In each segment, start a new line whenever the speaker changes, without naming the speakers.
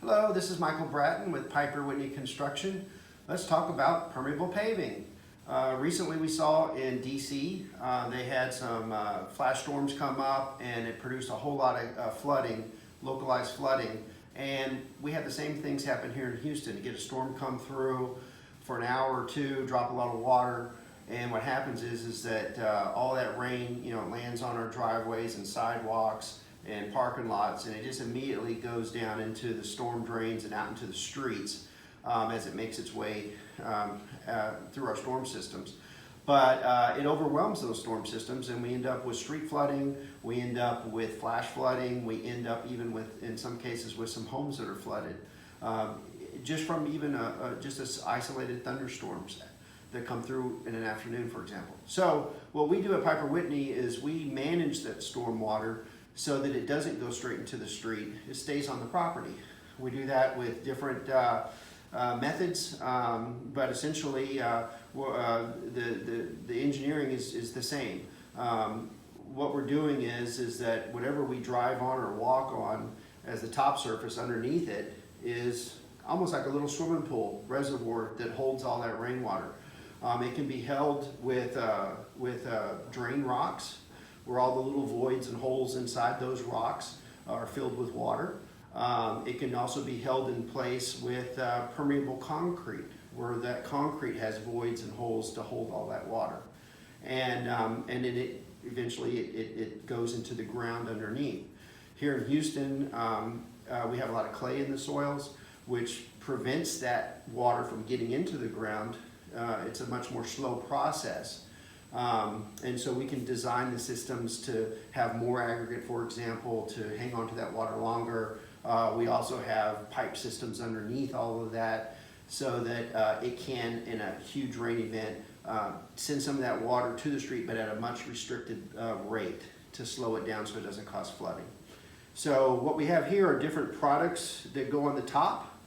Hello, this is Michael Bratton with Piper Whitney Construction. Let's talk about permeable paving. Recently we saw in DC, they had some flash storms come up and it produced a whole lot of flooding, localized flooding. And we had the same things happen here in Houston. You get a storm come through for an hour or two, drop a lot of water, and what happens is that all that rain, lands on our driveways and sidewalks and parking lots, and it just immediately goes down into the storm drains and out into the streets as it makes its way through our storm systems. But it overwhelms those storm systems, and we end up with street flooding, we end up with flash flooding, we end up even with, in some cases, with some homes that are flooded. Just from even just isolated thunderstorms that come through in an afternoon, for example. So what we do at Piper Whitney is we manage that storm water so that it doesn't go straight into the street. It stays on the property. We do that with different methods, but essentially the engineering is the same. What we're doing is that whatever we drive on or walk on as the top surface underneath it is almost like a little swimming pool reservoir that holds all that rainwater. It can be held with drain rocks, where all the little voids and holes inside those rocks are filled with water. It can also be held in place with permeable concrete, where that concrete has voids and holes to hold all that water. And then eventually it goes into the ground underneath. Here in Houston, we have a lot of clay in the soils, which prevents that water from getting into the ground. It's a much more slow process. And so we can design the systems to have more aggregate, for example, to hang on to that water longer. We also have pipe systems underneath all of that so that it can, in a huge rain event, send some of that water to the street, but at a much restricted rate to slow it down so it doesn't cause flooding. So what we have here are different products that go on the top.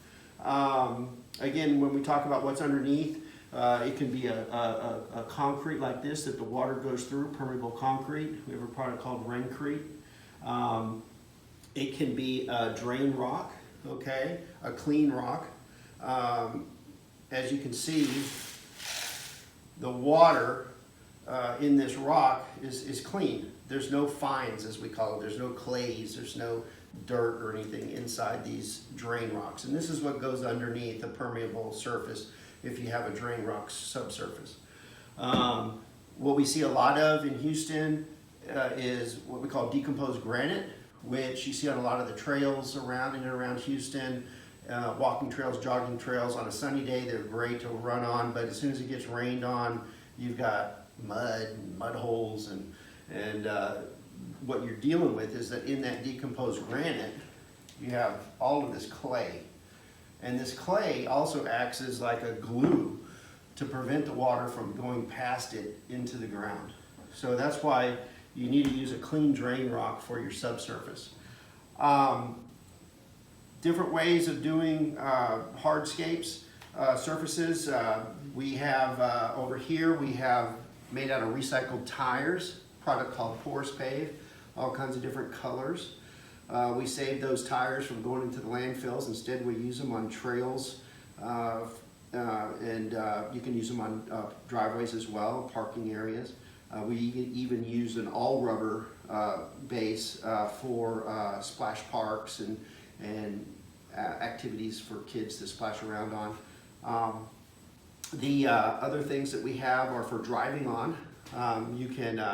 Again, when we talk about what's underneath, it can be a concrete like this that the water goes through, permeable concrete. We have a product called Rainwater. It can be a drain rock, okay, a clean rock. As you can see, the water in this rock is clean. There's no fines, as we call it. There's no clays, there's no dirt or anything inside these drain rocks. And this is what goes underneath the permeable surface if you have a drain rock subsurface. What we see a lot of in Houston is what we call decomposed granite, which you see on a lot of the trails around and around Houston, walking trails, jogging trails. On a sunny day, they're great to run on, but as soon as it gets rained on, you've got mud and mud holes, and what you're dealing with is that in that decomposed granite, you have all of this clay. And this clay also acts as like a glue to prevent the water from going past it into the ground. So that's why you need to use a clean drain rock for your subsurface. Different ways of doing hardscapes, surfaces. We have over here, we have made out of recycled tires, a product called Pebble Pave, all kinds of different colors. We save those tires from going into the landfills. Instead, we use them on trails, and you can use them on driveways as well, parking areas. We even use an all-rubber base for splash parks and activities for kids to splash around on. The other things that we have are for driving on. You can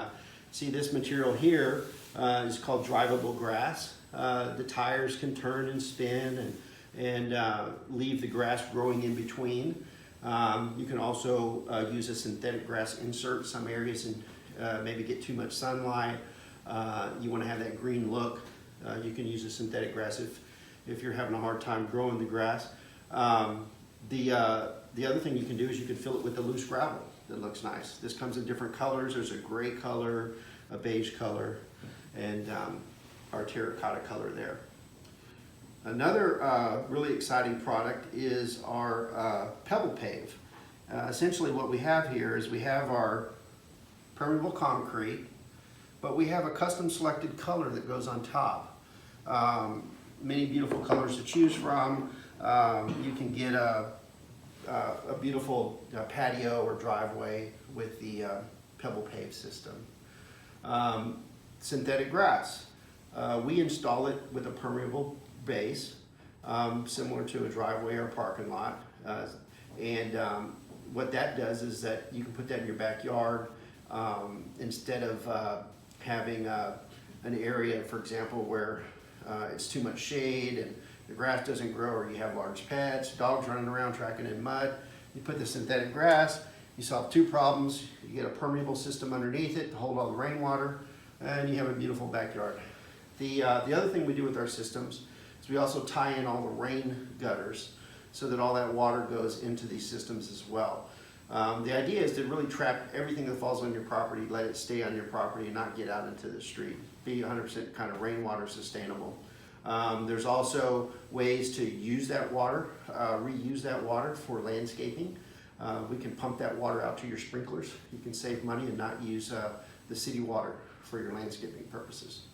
see this material here is called drivable grass. The tires can turn and spin and leave the grass growing in between. You can also use a synthetic grass insert. Some areas and maybe get too much sunlight. You want to have that green look. You can use a synthetic grass if you're having a hard time growing the grass. The other thing you can do is you can fill it with the loose gravel that looks nice. This comes in different colors. There's a gray color, a beige color, and our terracotta color there. Another really exciting product is our Pebble Pave. Essentially what we have here is we have our permeable concrete, but we have a custom selected color that goes on top. many beautiful colors to choose from. You can get a beautiful patio or driveway with the Pebble Pave system. Synthetic grass. We install it with a permeable base, similar to a driveway or parking lot. What that does is that you can put that in your backyard instead of having an area, for example, where it's too much shade and the grass doesn't grow, or you have large pets, dogs running around tracking in mud. You put the synthetic grass, you solve two problems. You get a permeable system underneath it to hold all the rainwater, and you have a beautiful backyard. The other thing we do with our systems is we also tie in all the rain gutters so that all that water goes into these systems as well. The idea is to really trap everything that falls on your property, let it stay on your property and not get out into the street. Be 100% kind of rainwater sustainable. There's also ways to use that water, reuse that water for landscaping. We can pump that water out to your sprinklers. You can save money and not use the city water for your landscaping purposes.